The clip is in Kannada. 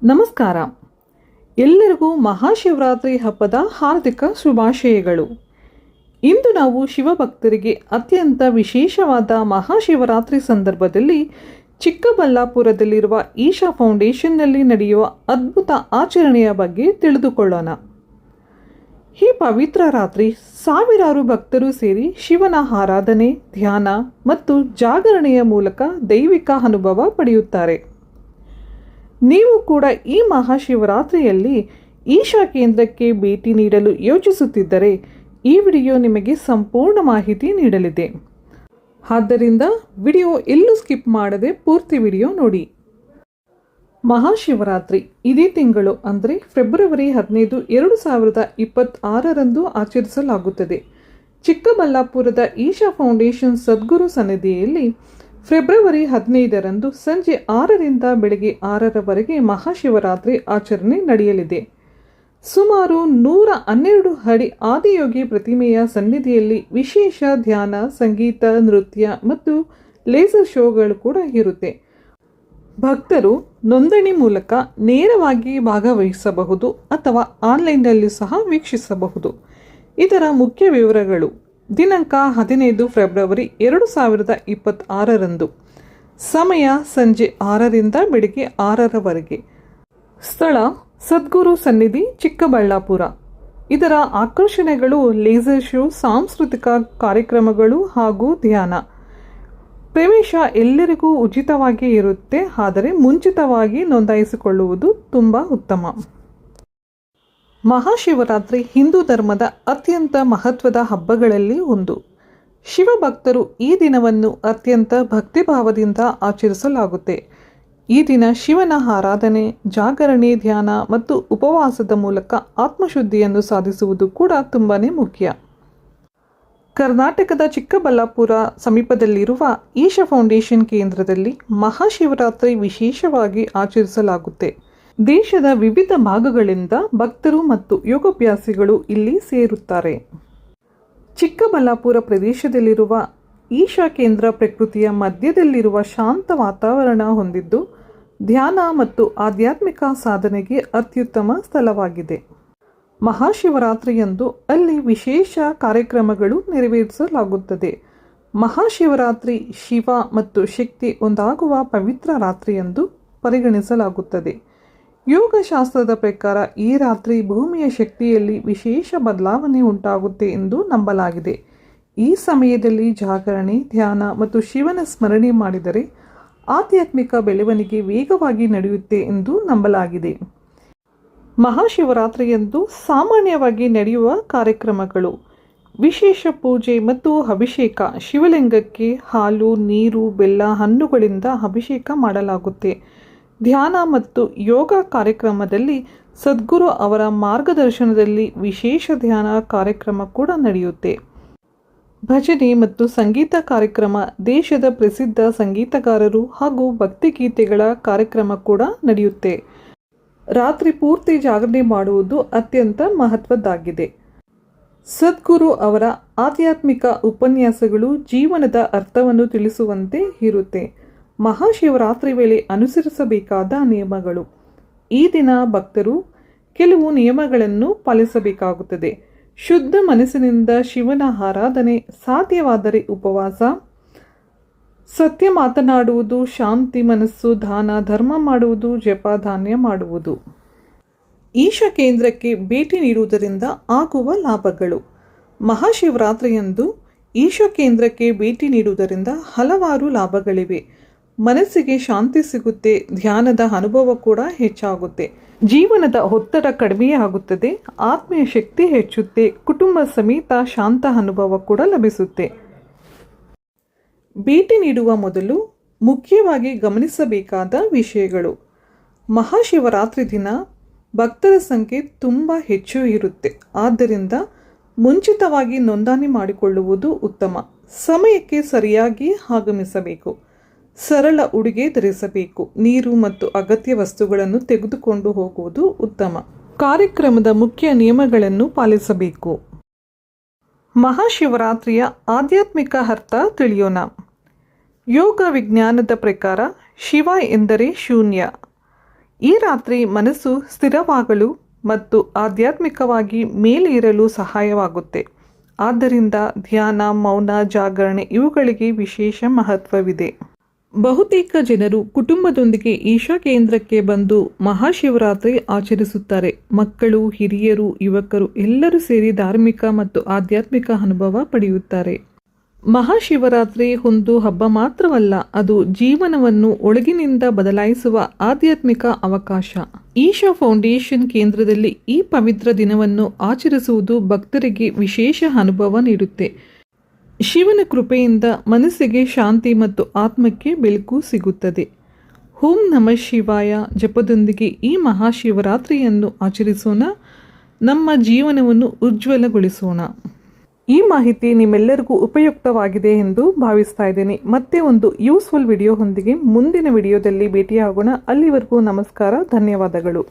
ನಮಸ್ಕಾರ. ಎಲ್ಲರಿಗೂ ಮಹಾಶಿವರಾತ್ರಿ ಹಬ್ಬದ ಹಾರ್ದಿಕ ಶುಭಾಶಯಗಳು. ಇಂದು ನಾವು ಶಿವಭಕ್ತರಿಗೆ ಅತ್ಯಂತ ವಿಶೇಷವಾದ ಮಹಾಶಿವರಾತ್ರಿ ಸಂದರ್ಭದಲ್ಲಿ ಚಿಕ್ಕಬಳ್ಳಾಪುರದಲ್ಲಿರುವ ಈಶಾ ಫೌಂಡೇಶನ್ನಲ್ಲಿ ನಡೆಯುವ ಅದ್ಭುತ ಆಚರಣೆಯ ಬಗ್ಗೆ ತಿಳಿದುಕೊಳ್ಳೋಣ. ಈ ಪವಿತ್ರ ರಾತ್ರಿ ಸಾವಿರಾರು ಭಕ್ತರು ಸೇರಿ ಶಿವನ ಆರಾಧನೆ, ಧ್ಯಾನ ಮತ್ತು ಜಾಗರಣೆಯ ಮೂಲಕ ದೈವಿಕ ಅನುಭವ ಪಡೆಯುತ್ತಾರೆ. ನೀವು ಕೂಡ ಈ ಮಹಾಶಿವರಾತ್ರಿಯಲ್ಲಿ ಈಶಾ ಕೇಂದ್ರಕ್ಕೆ ಭೇಟಿ ನೀಡಲು ಯೋಚಿಸುತ್ತಿದ್ದರೆ ಈ ವಿಡಿಯೋ ನಿಮಗೆ ಸಂಪೂರ್ಣ ಮಾಹಿತಿ ನೀಡಲಿದೆ. ಆದ್ದರಿಂದ ವಿಡಿಯೋ ಎಲ್ಲೂ ಸ್ಕಿಪ್ ಮಾಡದೆ ಪೂರ್ತಿ ವಿಡಿಯೋ ನೋಡಿ. ಮಹಾಶಿವರಾತ್ರಿ ಇದೇ ತಿಂಗಳು ಅಂದರೆ ಫೆಬ್ರವರಿ 15, 2026ರಂದು ಆಚರಿಸಲಾಗುತ್ತದೆ. ಚಿಕ್ಕಬಳ್ಳಾಪುರದ ಈಶಾ ಫೌಂಡೇಶನ್ ಸದ್ಗುರು ಸನ್ನಿಧಿಯಲ್ಲಿ ಫೆಬ್ರವರಿ 15ರಂದು ಸಂಜೆ 6ರಿಂದ ಬೆಳಗ್ಗೆ 6ರವರೆಗೆ ಮಹಾಶಿವರಾತ್ರಿ ಆಚರಣೆ ನಡೆಯಲಿದೆ. ಸುಮಾರು 112 ಅಡಿ ಆದಿಯೋಗಿ ಪ್ರತಿಮೆಯ ಸನ್ನಿಧಿಯಲ್ಲಿ ವಿಶೇಷ ಧ್ಯಾನ, ಸಂಗೀತ, ನೃತ್ಯ ಮತ್ತು ಲೇಸರ್ ಶೋಗಳು ಕೂಡ ಇರುತ್ತೆ. ಭಕ್ತರು ನೋಂದಣಿ ಮೂಲಕ ನೇರವಾಗಿ ಭಾಗವಹಿಸಬಹುದು ಅಥವಾ ಆನ್ಲೈನ್ನಲ್ಲಿ ಸಹ ವೀಕ್ಷಿಸಬಹುದು. ಇದರ ಮುಖ್ಯ ವಿವರಗಳು: ದಿನಾಂಕ 15 ಫೆಬ್ರವರಿ 2026ರಂದು, ಸಮಯ ಸಂಜೆ 6ರಿಂದ ಬೆಳಗ್ಗೆ 6ರವರೆಗೆ, ಸ್ಥಳ ಸದ್ಗುರು ಸನ್ನಿಧಿ, ಚಿಕ್ಕಬಳ್ಳಾಪುರ. ಇದರ ಆಕರ್ಷಣೆಗಳು ಲೇಸರ್ ಶೋ, ಸಾಂಸ್ಕೃತಿಕ ಕಾರ್ಯಕ್ರಮಗಳು ಹಾಗೂ ಧ್ಯಾನ. ಪ್ರವೇಶ ಎಲ್ಲರಿಗೂ ಉಚಿತವಾಗಿ ಇರುತ್ತೆ, ಆದರೆ ಮುಂಚಿತವಾಗಿ ನೋಂದಾಯಿಸಿಕೊಳ್ಳುವುದು ತುಂಬ ಉತ್ತಮ. ಮಹಾಶಿವರಾತ್ರಿ ಹಿಂದೂ ಧರ್ಮದ ಅತ್ಯಂತ ಮಹತ್ವದ ಹಬ್ಬಗಳಲ್ಲಿ ಒಂದು. ಶಿವಭಕ್ತರು ಈ ದಿನವನ್ನು ಅತ್ಯಂತ ಭಕ್ತಿಭಾವದಿಂದ ಆಚರಿಸಲಾಗುತ್ತೆ. ಈ ದಿನ ಶಿವನ ಆರಾಧನೆ, ಜಾಗರಣೆ, ಧ್ಯಾನ ಮತ್ತು ಉಪವಾಸದ ಮೂಲಕ ಆತ್ಮಶುದ್ಧಿಯನ್ನು ಸಾಧಿಸುವುದು ಕೂಡ ತುಂಬಾ ಮುಖ್ಯ. ಕರ್ನಾಟಕದ ಚಿಕ್ಕಬಳ್ಳಾಪುರ ಸಮೀಪದಲ್ಲಿರುವ ಈಶಾ ಫೌಂಡೇಶನ್ ಕೇಂದ್ರದಲ್ಲಿ ಮಹಾಶಿವರಾತ್ರಿ ವಿಶೇಷವಾಗಿ ಆಚರಿಸಲಾಗುತ್ತೆ. ದೇಶದ ವಿವಿಧ ಭಾಗಗಳಿಂದ ಭಕ್ತರು ಮತ್ತು ಯೋಗಾಭ್ಯಾಸಿಗಳು ಇಲ್ಲಿ ಸೇರುತ್ತಾರೆ. ಚಿಕ್ಕಬಳ್ಳಾಪುರ ಪ್ರದೇಶದಲ್ಲಿರುವ ಈಶಾ ಕೇಂದ್ರ ಪ್ರಕೃತಿಯ ಮಧ್ಯದಲ್ಲಿರುವ ಶಾಂತ ವಾತಾವರಣ ಹೊಂದಿದ್ದು ಧ್ಯಾನ ಮತ್ತು ಆಧ್ಯಾತ್ಮಿಕ ಸಾಧನೆಗೆ ಅತ್ಯುತ್ತಮ ಸ್ಥಳವಾಗಿದೆ. ಮಹಾಶಿವರಾತ್ರಿಯಂದು ಅಲ್ಲಿ ವಿಶೇಷ ಕಾರ್ಯಕ್ರಮಗಳು ನೆರವೇರಿಸಲಾಗುತ್ತದೆ. ಮಹಾಶಿವರಾತ್ರಿ ಶಿವ ಮತ್ತು ಶಕ್ತಿ ಒಂದಾಗುವ ಪವಿತ್ರ ರಾತ್ರಿಯೆಂದು ಪರಿಗಣಿಸಲಾಗುತ್ತದೆ. ಯೋಗಶಾಸ್ತ್ರದ ಪ್ರಕಾರ ಈ ರಾತ್ರಿ ಭೂಮಿಯ ಶಕ್ತಿಯಲ್ಲಿ ವಿಶೇಷ ಬದಲಾವಣೆ ಉಂಟಾಗುತ್ತೆ ಎಂದು ನಂಬಲಾಗಿದೆ. ಈ ಸಮಯದಲ್ಲಿ ಜಾಗರಣೆ, ಧ್ಯಾನ ಮತ್ತು ಶಿವನ ಸ್ಮರಣೆ ಮಾಡಿದರೆ ಆಧ್ಯಾತ್ಮಿಕ ಬೆಳವಣಿಗೆ ವೇಗವಾಗಿ ನಡೆಯುತ್ತೆ ಎಂದು ನಂಬಲಾಗಿದೆ. ಮಹಾಶಿವರಾತ್ರಿಯಂದು ಸಾಮಾನ್ಯವಾಗಿ ನಡೆಯುವ ಕಾರ್ಯಕ್ರಮಗಳು: ವಿಶೇಷ ಪೂಜೆ ಮತ್ತು ಅಭಿಷೇಕ. ಶಿವಲಿಂಗಕ್ಕೆ ಹಾಲು, ನೀರು, ಬೆಲ್ಲ, ಹಣ್ಣುಗಳಿಂದ ಅಭಿಷೇಕ ಮಾಡಲಾಗುತ್ತೆ. ಧ್ಯಾನ ಮತ್ತು ಯೋಗ ಕಾರ್ಯಕ್ರಮದಲ್ಲಿ ಸದ್ಗುರು ಅವರ ಮಾರ್ಗದರ್ಶನದಲ್ಲಿ ವಿಶೇಷ ಧ್ಯಾನ ಕಾರ್ಯಕ್ರಮ ಕೂಡ ನಡೆಯುತ್ತೆ. ಭಜನೆ ಮತ್ತು ಸಂಗೀತ ಕಾರ್ಯಕ್ರಮ. ದೇಶದ ಪ್ರಸಿದ್ಧ ಸಂಗೀತಗಾರರು ಹಾಗೂ ಭಕ್ತಿಗೀತೆಗಳ ಕಾರ್ಯಕ್ರಮ ಕೂಡ ನಡೆಯುತ್ತೆ. ರಾತ್ರಿ ಪೂರ್ತಿ ಜಾಗರಣೆ ಮಾಡುವುದು ಅತ್ಯಂತ ಮಹತ್ವದ್ದಾಗಿದೆ. ಸದ್ಗುರು ಅವರ ಆಧ್ಯಾತ್ಮಿಕ ಉಪನ್ಯಾಸಗಳು ಜೀವನದ ಅರ್ಥವನ್ನು ತಿಳಿಸುವಂತೆ ಇರುತ್ತೆ. ಮಹಾಶಿವರಾತ್ರಿ ವೇಳೆ ಅನುಸರಿಸಬೇಕಾದ ನಿಯಮಗಳು: ಈ ದಿನ ಭಕ್ತರು ಕೆಲವು ನಿಯಮಗಳನ್ನು ಪಾಲಿಸಬೇಕಾಗುತ್ತದೆ. ಶುದ್ಧ ಮನಸ್ಸಿನಿಂದ ಶಿವನ ಆರಾಧನೆ, ಸಾಧ್ಯವಾದರೆ ಉಪವಾಸ, ಸತ್ಯ ಮಾತನಾಡುವುದು, ಶಾಂತಿ ಮನಸ್ಸು, ದಾನ ಧರ್ಮ ಮಾಡುವುದು, ಜಪಧಾನ್ಯ ಮಾಡುವುದು. ಈಶಾ ಕೇಂದ್ರಕ್ಕೆ ಭೇಟಿ ನೀಡುವುದರಿಂದ ಆಗುವ ಲಾಭಗಳು: ಮಹಾಶಿವರಾತ್ರಿಯಂದು ಈಶಾ ಕೇಂದ್ರಕ್ಕೆ ಭೇಟಿ ನೀಡುವುದರಿಂದ ಹಲವಾರು ಲಾಭಗಳಿವೆ. ಮನಸ್ಸಿಗೆ ಶಾಂತಿ ಸಿಗುತ್ತೆ, ಧ್ಯಾನದ ಅನುಭವ ಕೂಡ ಹೆಚ್ಚಾಗುತ್ತೆ, ಜೀವನದ ಒತ್ತಡ ಕಡಿಮೆಯಾಗುತ್ತದೆ, ಆತ್ಮೀಯ ಶಕ್ತಿ ಹೆಚ್ಚುತ್ತೆ, ಕುಟುಂಬ ಸಮೇತ ಶಾಂತ ಅನುಭವ ಕೂಡ ಲಭಿಸುತ್ತೆ. ಭೇಟಿ ನೀಡುವ ಮೊದಲು ಮುಖ್ಯವಾಗಿ ಗಮನಿಸಬೇಕಾದ ವಿಷಯಗಳು: ಮಹಾಶಿವರಾತ್ರಿ ದಿನ ಭಕ್ತರ ಸಂಖ್ಯೆ ತುಂಬ ಹೆಚ್ಚು ಇರುತ್ತೆ. ಆದ್ದರಿಂದ ಮುಂಚಿತವಾಗಿ ನೋಂದಣಿ ಮಾಡಿಕೊಳ್ಳುವುದು ಉತ್ತಮ. ಸಮಯಕ್ಕೆ ಸರಿಯಾಗಿ ಆಗಮಿಸಬೇಕು. ಸರಳ ಉಡುಗೆ ಧರಿಸಬೇಕು. ನೀರು ಮತ್ತು ಅಗತ್ಯ ವಸ್ತುಗಳನ್ನು ತೆಗೆದುಕೊಂಡು ಹೋಗುವುದು ಉತ್ತಮ. ಕಾರ್ಯಕ್ರಮದ ಮುಖ್ಯ ನಿಯಮಗಳನ್ನು ಪಾಲಿಸಬೇಕು. ಮಹಾಶಿವರಾತ್ರಿಯ ಆಧ್ಯಾತ್ಮಿಕ ಅರ್ಥ ತಿಳಿಯೋಣ. ಯೋಗ ವಿಜ್ಞಾನದ ಪ್ರಕಾರ ಶಿವ ಎಂದರೆ ಶೂನ್ಯ. ಈ ರಾತ್ರಿ ಮನಸ್ಸು ಸ್ಥಿರವಾಗಲು ಮತ್ತು ಆಧ್ಯಾತ್ಮಿಕವಾಗಿ ಮೇಲೇರಲು ಸಹಾಯವಾಗುತ್ತೆ. ಆದ್ದರಿಂದ ಧ್ಯಾನ, ಮೌನ, ಜಾಗರಣೆ ಇವುಗಳಿಗೆ ವಿಶೇಷ ಮಹತ್ವವಿದೆ. ಬಹುತೇಕ ಜನರು ಕುಟುಂಬದೊಂದಿಗೆ ಈಶಾ ಕೇಂದ್ರಕ್ಕೆ ಬಂದು ಮಹಾಶಿವರಾತ್ರಿ ಆಚರಿಸುತ್ತಾರೆ. ಮಕ್ಕಳು, ಹಿರಿಯರು, ಯುವಕರು ಎಲ್ಲರೂ ಸೇರಿ ಧಾರ್ಮಿಕ ಮತ್ತು ಆಧ್ಯಾತ್ಮಿಕ ಅನುಭವ ಪಡೆಯುತ್ತಾರೆ. ಮಹಾಶಿವರಾತ್ರಿ ಒಂದು ಹಬ್ಬ ಮಾತ್ರವಲ್ಲ, ಅದು ಜೀವನವನ್ನು ಒಳಗಿನಿಂದ ಬದಲಾಯಿಸುವ ಆಧ್ಯಾತ್ಮಿಕ ಅವಕಾಶ. ಈಶಾ ಫೌಂಡೇಶನ್ ಕೇಂದ್ರದಲ್ಲಿ ಈ ಪವಿತ್ರ ದಿನವನ್ನು ಆಚರಿಸುವುದು ಭಕ್ತರಿಗೆ ವಿಶೇಷ ಅನುಭವ ನೀಡುತ್ತೆ. ಶಿವನ ಕೃಪೆಯಿಂದ ಮನಸ್ಸಿಗೆ ಶಾಂತಿ ಮತ್ತು ಆತ್ಮಕ್ಕೆ ಬೆಳಕು ಸಿಗುತ್ತದೆ. ಓಂ ನಮಃ ಶಿವಾಯ ಜಪದೊಂದಿಗೆ ಈ ಮಹಾಶಿವರಾತ್ರಿಯನ್ನು ಆಚರಿಸೋಣ. ನಮ್ಮ ಜೀವನವನ್ನು ಉಜ್ವಲಗೊಳಿಸೋಣ. ಈ ಮಾಹಿತಿ ನಿಮ್ಮೆಲ್ಲರಿಗೂ ಉಪಯುಕ್ತವಾಗಿದೆ ಎಂದು ಭಾವಿಸ್ತಾ ಇದ್ದೇನೆ. ಮತ್ತೆ ಒಂದು ಯೂಸ್ಫುಲ್ ವಿಡಿಯೋ ಹೊಂದಿಗೆ ಮುಂದಿನ ವಿಡಿಯೋದಲ್ಲಿ ಭೇಟಿಯಾಗೋಣ. ಅಲ್ಲಿವರೆಗೂ ನಮಸ್ಕಾರ, ಧನ್ಯವಾದಗಳು.